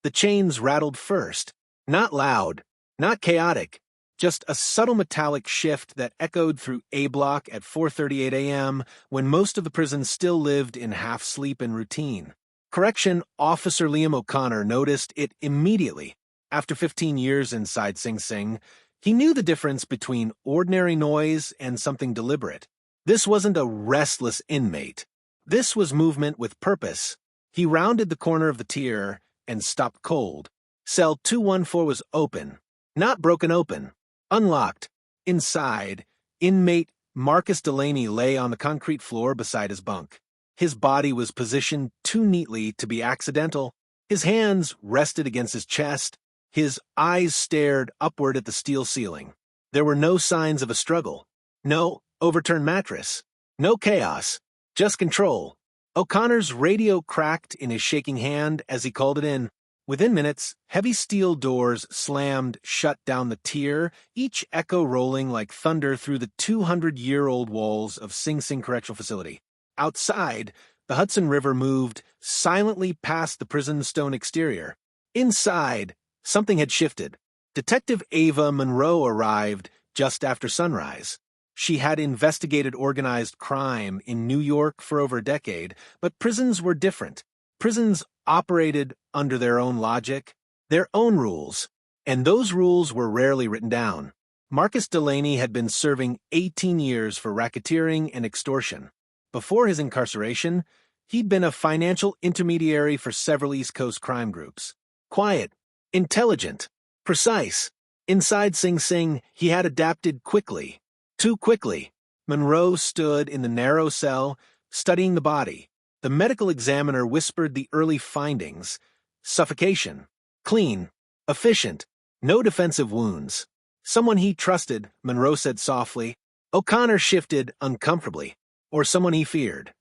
The chains rattled first. Not loud, not chaotic, just a subtle metallic shift that echoed through A Block at 4:38 a.m. when most of the prison still lived in half-sleep and routine. Correction Officer Liam O'Connor noticed it immediately. After 15 years inside Sing Sing, he knew the difference between ordinary noise and something deliberate. This wasn't a restless inmate. This was movement with purpose. He rounded the corner of the tier and stopped cold. Cell 214 was open, not broken open, unlocked. Inside, inmate Marcus Delaney lay on the concrete floor beside his bunk. His body was positioned too neatly to be accidental. His hands rested against his chest. His eyes stared upward at the steel ceiling. There were no signs of a struggle. No overturned mattress. No chaos. Just control. O'Connor's radio cracked in his shaking hand as he called it in. Within minutes, heavy steel doors slammed shut down the tier, each echo rolling like thunder through the 200-year-old walls of Sing Sing Correctional Facility. Outside, the Hudson River moved silently past the prison's stone exterior. Inside, something had shifted. Detective Ava Monroe arrived just after sunrise. She had investigated organized crime in New York for over a decade, but prisons were different. Prisons operated under their own logic, their own rules, and those rules were rarely written down. Marcus Delaney had been serving 18 years for racketeering and extortion. Before his incarceration, he'd been a financial intermediary for several East Coast crime groups. Quiet, intelligent, precise. Inside Sing Sing, he had adapted quickly. Too quickly. Monroe stood in the narrow cell, studying the body. The medical examiner whispered the early findings. Suffocation. Clean. Efficient. No defensive wounds. Someone he trusted, Monroe said softly. O'Connor shifted uncomfortably. Or someone he feared.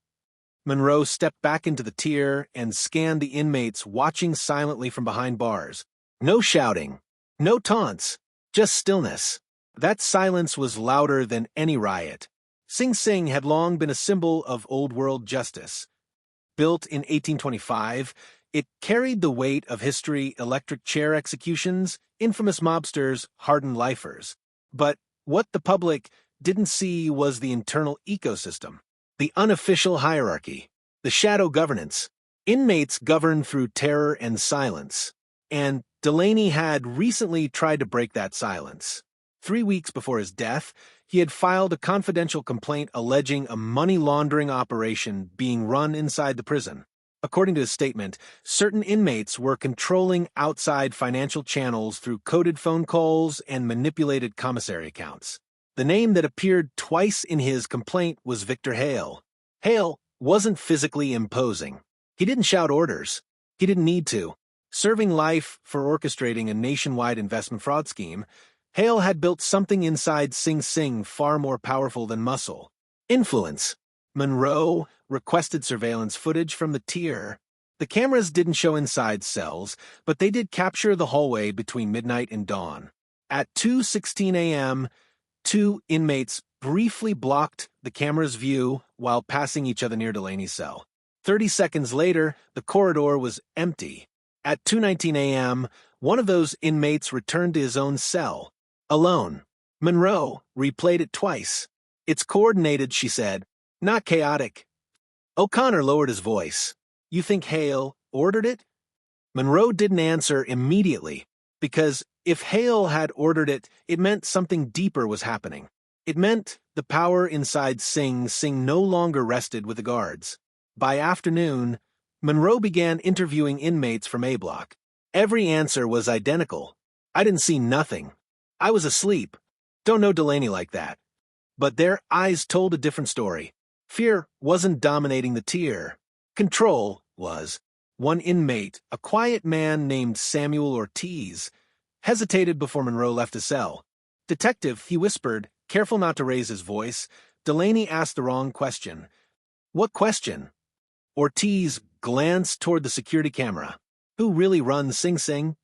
Monroe stepped back into the tier and scanned the inmates watching silently from behind bars. No shouting. No taunts. Just stillness. That silence was louder than any riot. Sing Sing had long been a symbol of old-world justice. Built in 1825, it carried the weight of history, electric chair executions, infamous mobsters, hardened lifers. But what the public didn't see was the internal ecosystem, the unofficial hierarchy, the shadow governance. Inmates governed through terror and silence. And Delaney had recently tried to break that silence. 3 weeks before his death, he had filed a confidential complaint alleging a money laundering operation being run inside the prison. According to his statement, certain inmates were controlling outside financial channels through coded phone calls and manipulated commissary accounts. The name that appeared twice in his complaint was Victor Hale. Hale wasn't physically imposing. He didn't shout orders. He didn't need to. Serving life for orchestrating a nationwide investment fraud scheme, Hale had built something inside Sing Sing far more powerful than muscle. Influence. Monroe requested surveillance footage from the tier. The cameras didn't show inside cells, but they did capture the hallway between midnight and dawn. At 2:16 a.m., 2 inmates briefly blocked the camera's view while passing each other near Delaney's cell. 30 seconds later, the corridor was empty. At 2:19 a.m., one of those inmates returned to his own cell. Alone. Monroe replayed it twice. It's coordinated, she said. Not chaotic. O'Connor lowered his voice. You think Hale ordered it? Monroe didn't answer immediately, because if Hale had ordered it, it meant something deeper was happening. It meant the power inside Sing Sing no longer rested with the guards. By afternoon, Monroe began interviewing inmates from A Block. Every answer was identical. I didn't see nothing. I was asleep. Don't know Delaney like that. But their eyes told a different story. Fear wasn't dominating the tier. Control was. One inmate, a quiet man named Samuel Ortiz, hesitated before Monroe left his cell. Detective, he whispered, careful not to raise his voice. Delaney asked the wrong question. What question? Ortiz glanced toward the security camera. Who really runs Sing Sing?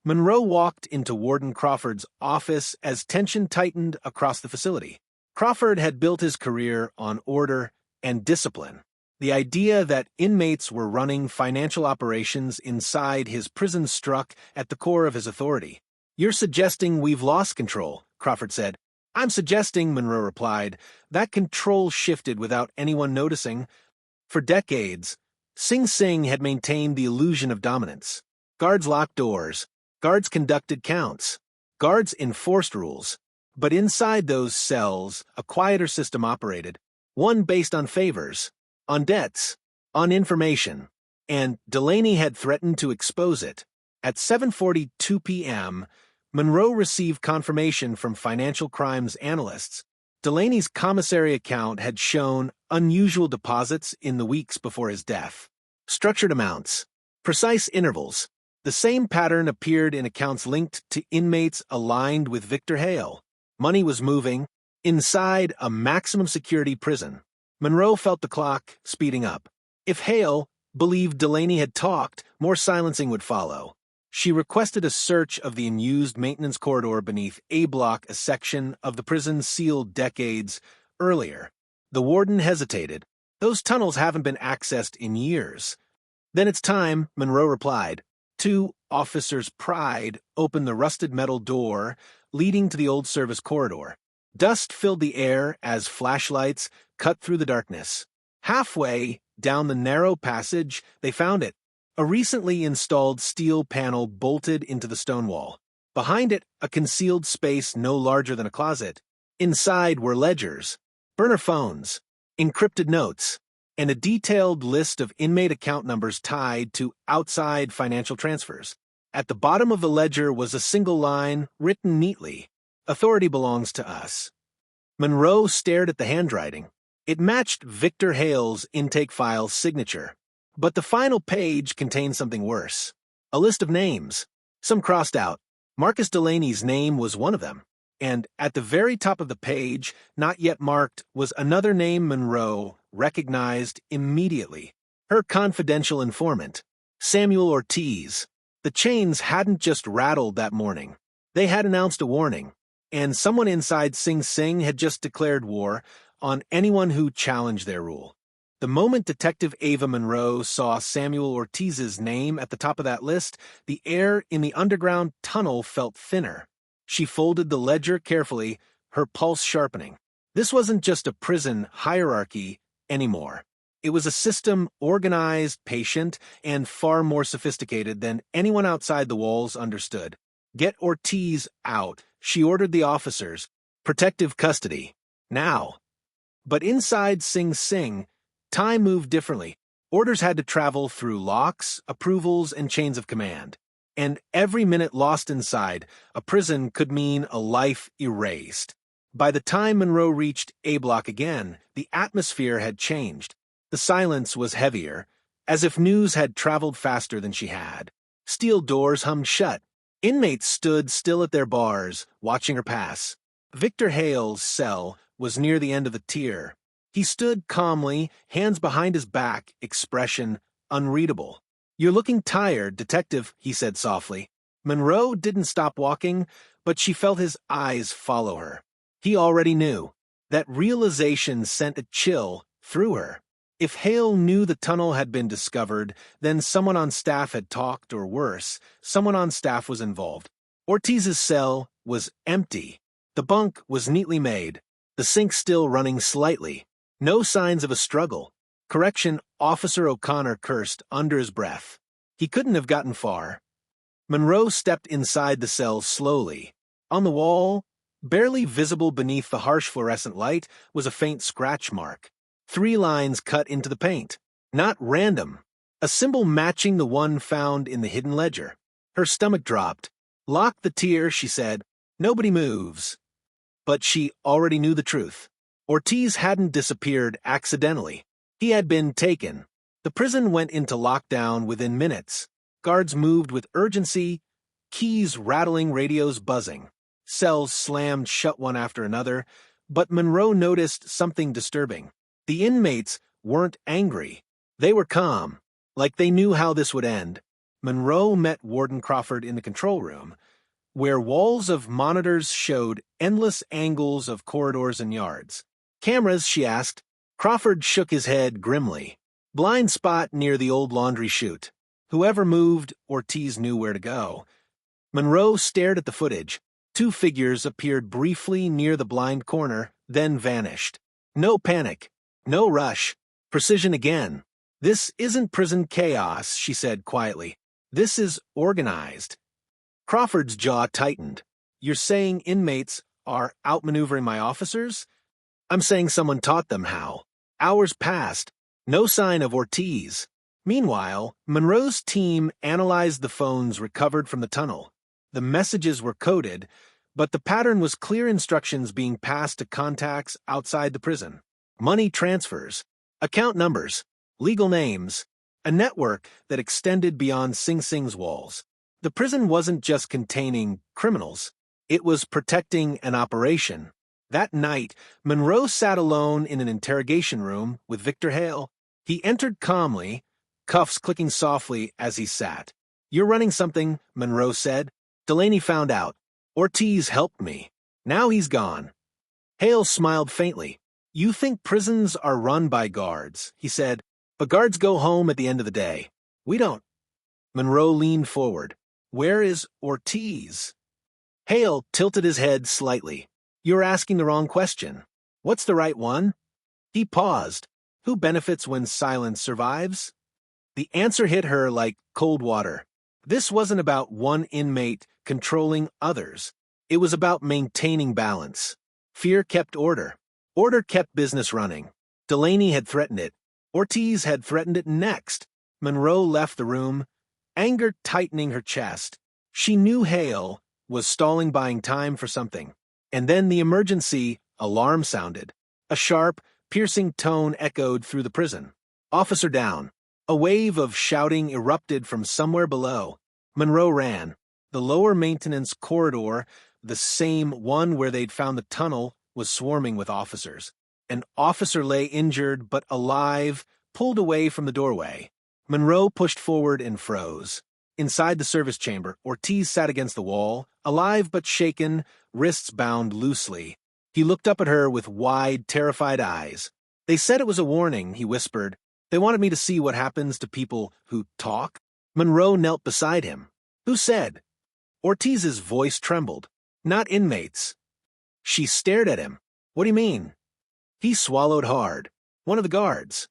Monroe walked into Warden Crawford's office as tension tightened across the facility. Crawford had built his career on order and discipline. The idea that inmates were running financial operations inside his prison struck at the core of his authority. "You're suggesting we've lost control," Crawford said. "I'm suggesting," Monroe replied, "that control shifted without anyone noticing." For decades, Sing Sing had maintained the illusion of dominance. Guards locked doors. Guards conducted counts. Guards enforced rules. But inside those cells, a quieter system operated, one based on favors, on debts, on information, and Delaney had threatened to expose it. At 7:42 p.m., Monroe received confirmation from financial crimes analysts. Delaney's commissary account had shown unusual deposits in the weeks before his death. Structured amounts, precise intervals. The same pattern appeared in accounts linked to inmates aligned with Victor Hale. Money was moving inside a maximum security prison. Monroe felt the clock speeding up. If Hale believed Delaney had talked, more silencing would follow. She requested a search of the unused maintenance corridor beneath A Block, a section of the prison sealed decades earlier. The warden hesitated. "Those tunnels haven't been accessed in years." "Then it's time," Monroe replied. Two officers' pride opened the rusted metal door leading to the old service corridor. Dust filled the air as flashlights cut through the darkness. Halfway down the narrow passage, they found it. A recently installed steel panel bolted into the stone wall. Behind it, a concealed space no larger than a closet. Inside were ledgers, burner phones, encrypted notes, and a detailed list of inmate account numbers tied to outside financial transfers. At the bottom of the ledger was a single line written neatly: "Authority belongs to us." Monroe stared at the handwriting. It matched Victor Hale's intake file's signature. But the final page contained something worse. A list of names, some crossed out. Marcus Delaney's name was one of them. And at the very top of the page, not yet marked, was another name Monroe recognized immediately. Her confidential informant, Samuel Ortiz. The chains hadn't just rattled that morning. They had announced a warning. And someone inside Sing Sing had just declared war on anyone who challenged their rule. The moment Detective Ava Monroe saw Samuel Ortiz's name at the top of that list, the air in the underground tunnel felt thinner. She folded the ledger carefully, her pulse sharpening. This wasn't just a prison hierarchy anymore. It was a system organized, patient, and far more sophisticated than anyone outside the walls understood. "Get Ortiz out," she ordered the officers. "Protective custody. Now." But inside Sing Sing, time moved differently. Orders had to travel through locks, approvals, and chains of command. And every minute lost inside a prison could mean a life erased. By the time Monroe reached A Block again, the atmosphere had changed. The silence was heavier, as if news had traveled faster than she had. Steel doors hummed shut. Inmates stood still at their bars, watching her pass. Victor Hale's cell was near the end of the tier. He stood calmly, hands behind his back, expression unreadable. "You're looking tired, Detective," he said softly. Monroe didn't stop walking, but she felt his eyes follow her. He already knew. That realization sent a chill through her. If Hale knew the tunnel had been discovered, then someone on staff had talked, or worse, someone on staff was involved. Ortiz's cell was empty. The bunk was neatly made, the sink still running slightly. No signs of a struggle. Correction, Officer O'Connor cursed under his breath. He couldn't have gotten far. Monroe stepped inside the cell slowly. On the wall, barely visible beneath the harsh fluorescent light, was a faint scratch mark. 3 lines cut into the paint. Not random. A symbol matching the one found in the hidden ledger. Her stomach dropped. "Lock the tier," she said. "Nobody moves." But she already knew the truth. Ortiz hadn't disappeared accidentally. He had been taken. The prison went into lockdown within minutes. Guards moved with urgency, keys rattling, radios buzzing. Cells slammed shut one after another, but Monroe noticed something disturbing. The inmates weren't angry. They were calm, like they knew how this would end. Monroe met Warden Crawford in the control room, where walls of monitors showed endless angles of corridors and yards. "Cameras?" she asked. Crawford shook his head grimly. Blind spot near the old laundry chute. Whoever moved, Ortiz knew where to go. Monroe stared at the footage. Two figures appeared briefly near the blind corner, then vanished. No panic. No rush. Precision again. This isn't prison chaos, she said quietly. This is organized. Crawford's jaw tightened. You're saying inmates are outmaneuvering my officers? I'm saying someone taught them how. Hours passed. No sign of Ortiz. Meanwhile, Monroe's team analyzed the phones recovered from the tunnel. The messages were coded, but the pattern was clear instructions being passed to contacts outside the prison. Money transfers, account numbers, legal names, a network that extended beyond Sing Sing's walls. The prison wasn't just containing criminals. It was protecting an operation. That night, Monroe sat alone in an interrogation room with Victor Hale. He entered calmly, cuffs clicking softly as he sat. You're running something, Monroe said. Delaney found out. Ortiz helped me. Now he's gone. Hale smiled faintly. You think prisons are run by guards, he said, but guards go home at the end of the day. We don't. Monroe leaned forward. Where is Ortiz? Hale tilted his head slightly. You're asking the wrong question. What's the right one? He paused. Who benefits when silence survives? The answer hit her like cold water. This wasn't about one inmate controlling others. It was about maintaining balance. Fear kept order. Order kept business running. Delaney had threatened it. Ortiz had threatened it next. Monroe left the room, anger tightening her chest. She knew Hale was stalling, buying time for something. And then the emergency alarm sounded. A sharp, piercing tone echoed through the prison. Officer down. A wave of shouting erupted from somewhere below. Monroe ran. The lower maintenance corridor, the same one where they'd found the tunnel, was swarming with officers. An officer lay injured but alive, pulled away from the doorway. Monroe pushed forward and froze. Inside the service chamber, Ortiz sat against the wall, alive but shaken, wrists bound loosely. He looked up at her with wide, terrified eyes. They said it was a warning, he whispered. They wanted me to see what happens to people who talk. Monroe knelt beside him. Who said? Ortiz's voice trembled. Not inmates. She stared at him. What do you mean? He swallowed hard. One of the guards.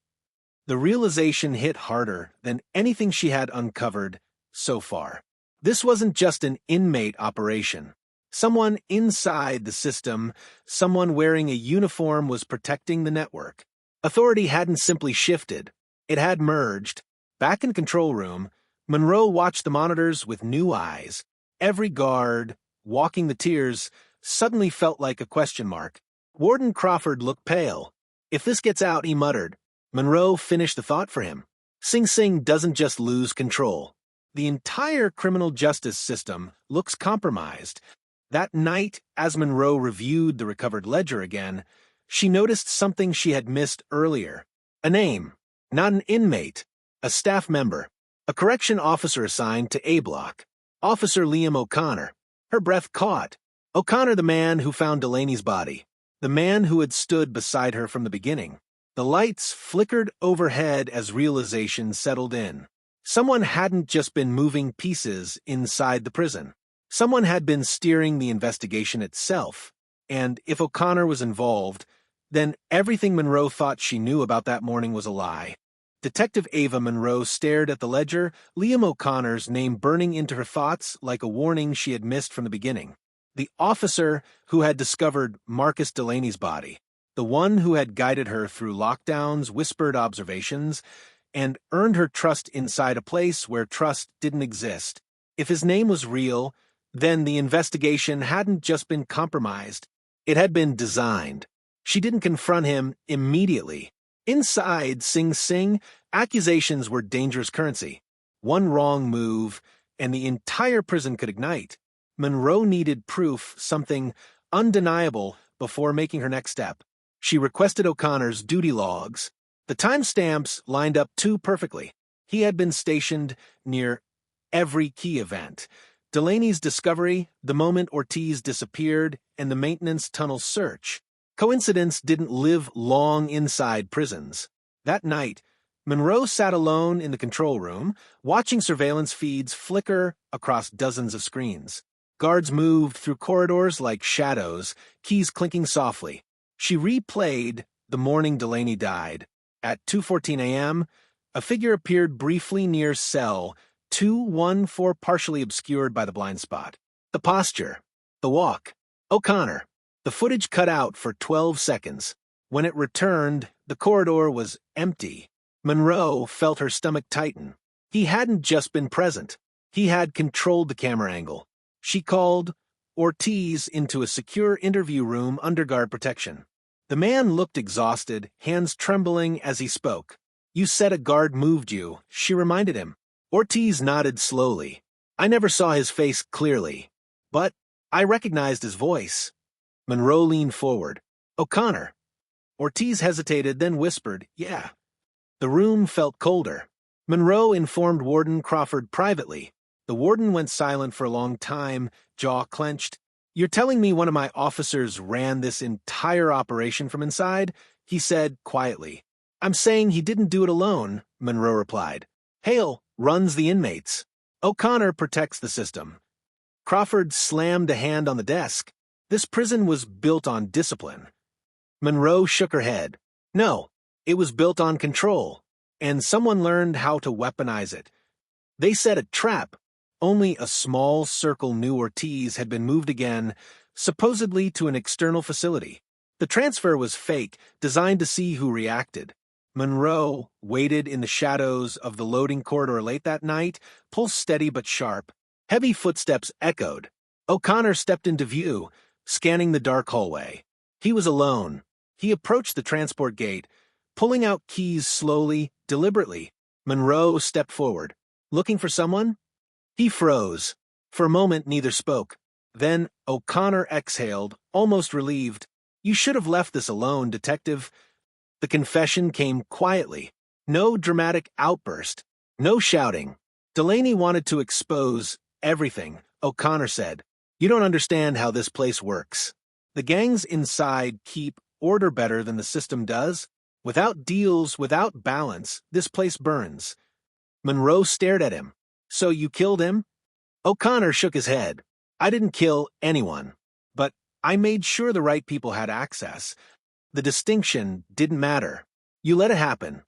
The realization hit harder than anything she had uncovered so far. This wasn't just an inmate operation. Someone inside the system, someone wearing a uniform was protecting the network. Authority hadn't simply shifted. It had merged. Back in control room, Monroe watched the monitors with new eyes. Every guard, walking the tiers, suddenly felt like a question mark. Warden Crawford looked pale. If this gets out, he muttered. Monroe finished the thought for him. Sing Sing doesn't just lose control. The entire criminal justice system looks compromised. That night, as Monroe reviewed the recovered ledger again, she noticed something she had missed earlier. A name. Not an inmate. A staff member. A correction officer assigned to A Block. Officer Liam O'Connor. Her breath caught. O'Connor, the man who found Delaney's body. The man who had stood beside her from the beginning. The lights flickered overhead as realization settled in. Someone hadn't just been moving pieces inside the prison. Someone had been steering the investigation itself. And if O'Connor was involved, then everything Monroe thought she knew about that morning was a lie. Detective Ava Monroe stared at the ledger, Liam O'Connor's name burning into her thoughts like a warning she had missed from the beginning. The officer who had discovered Marcus Delaney's body. The one who had guided her through lockdowns, whispered observations, and earned her trust inside a place where trust didn't exist. If his name was real, then the investigation hadn't just been compromised. It had been designed. She didn't confront him immediately. Inside Sing Sing, accusations were dangerous currency. One wrong move, and the entire prison could ignite. Monroe needed proof, something undeniable, before making her next step. She requested O'Connor's duty logs. The timestamps lined up too perfectly. He had been stationed near every key event. Delaney's discovery, the moment Ortiz disappeared, and the maintenance tunnel search. Coincidence didn't live long inside prisons. That night, Monroe sat alone in the control room, watching surveillance feeds flicker across dozens of screens. Guards moved through corridors like shadows, keys clinking softly. She replayed the morning Delaney died. At 2:14 a.m., a figure appeared briefly near cell 214, partially obscured by the blind spot. The posture, the walk. O'Connor. The footage cut out for 12 seconds. When it returned, the corridor was empty. Monroe felt her stomach tighten. He hadn't just been present. He had controlled the camera angle. She called Ortiz into a secure interview room under guard protection. The man looked exhausted, hands trembling as he spoke. "You said a guard moved you," she reminded him. Ortiz nodded slowly. "I never saw his face clearly, but I recognized his voice." Monroe leaned forward. "O'Connor." Ortiz hesitated, then whispered, "Yeah." The room felt colder. Monroe informed Warden Crawford privately. The warden went silent for a long time, jaw clenched. "You're telling me one of my officers ran this entire operation from inside?" he said quietly. "I'm saying he didn't do it alone," Monroe replied. "Hale runs the inmates. O'Connor protects the system." Crawford slammed a hand on the desk. "This prison was built on discipline." Monroe shook her head. "No, it was built on control, and someone learned how to weaponize it. They set a trap. Only a small circle knew Ortiz had been moved again, supposedly to an external facility. The transfer was fake, designed to see who reacted. Monroe waited in the shadows of the loading corridor late that night, pulse steady but sharp. Heavy footsteps echoed. O'Connor stepped into view, scanning the dark hallway. He was alone. He approached the transport gate, pulling out keys slowly, deliberately. Monroe stepped forward. "Looking for someone?" He froze. For a moment, neither spoke. Then O'Connor exhaled, almost relieved. "You should have left this alone, Detective." The confession came quietly. No dramatic outburst. No shouting. Delaney wanted to expose everything, O'Connor said. "You don't understand how this place works. The gangs inside keep order better than the system does. Without deals, without balance, this place burns." Monroe stared at him. "So you killed him?" O'Connor shook his head. "I didn't kill anyone, but I made sure the right people had access. The distinction didn't matter. You let it happen."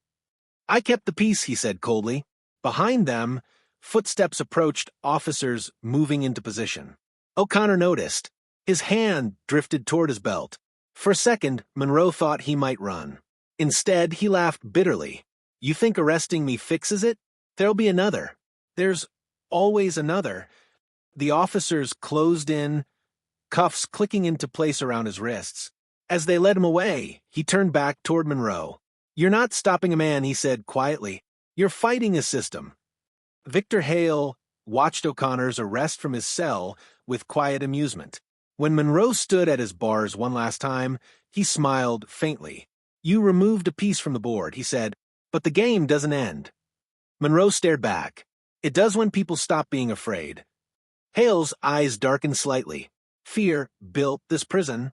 "I kept the peace," he said coldly. Behind them, footsteps approached, officers moving into position. O'Connor noticed. His hand drifted toward his belt. For a second, Monroe thought he might run. Instead, he laughed bitterly. "You think arresting me fixes it? There'll be another. There's always another." The officers closed in, cuffs clicking into place around his wrists. As they led him away, he turned back toward Monroe. "You're not stopping a man," he said quietly. "You're fighting a system." Victor Hale watched O'Connor's arrest from his cell with quiet amusement. When Monroe stood at his bars one last time, he smiled faintly. "You removed a piece from the board," he said, "but the game doesn't end." Monroe stared back. "It does when people stop being afraid." Hale's eyes darkened slightly. "Fear built this prison."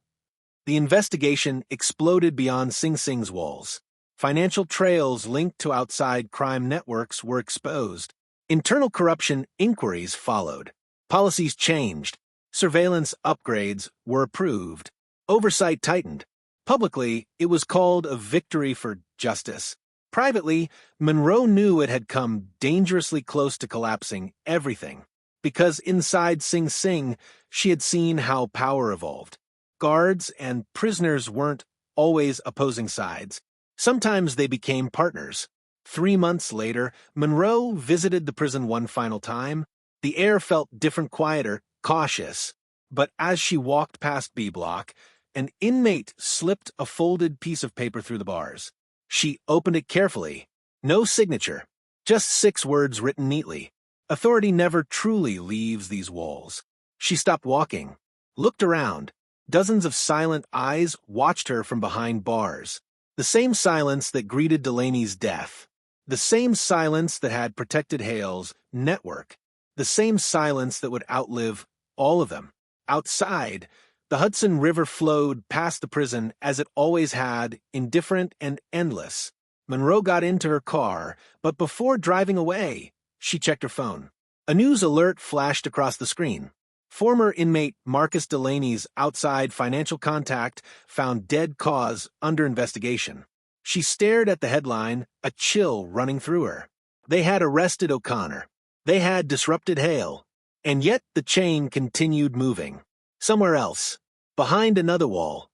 The investigation exploded beyond Sing Sing's walls. Financial trails linked to outside crime networks were exposed. Internal corruption inquiries followed. Policies changed. Surveillance upgrades were approved. Oversight tightened. Publicly, it was called a victory for justice. Privately, Monroe knew it had come dangerously close to collapsing everything, because inside Sing Sing, she had seen how power evolved. Guards and prisoners weren't always opposing sides. Sometimes they became partners. 3 months later, Monroe visited the prison one final time. The air felt different, quieter, cautious. But as she walked past B Block, an inmate slipped a folded piece of paper through the bars. She opened it carefully. No signature, just 6 words written neatly. Authority never truly leaves these walls. She stopped walking, looked around. Dozens of silent eyes watched her from behind bars. The same silence that greeted Delaney's death. The same silence that had protected Hale's network. The same silence that would outlive all of them. Outside, the Hudson River flowed past the prison as it always had, indifferent and endless. Monroe got into her car, but before driving away, she checked her phone. A news alert flashed across the screen. Former inmate Marcus Delaney's outside financial contact found dead cause under investigation. She stared at the headline, a chill running through her. They had arrested O'Connor. They had disrupted Hale. And yet the chain continued moving. Somewhere else, behind another wall,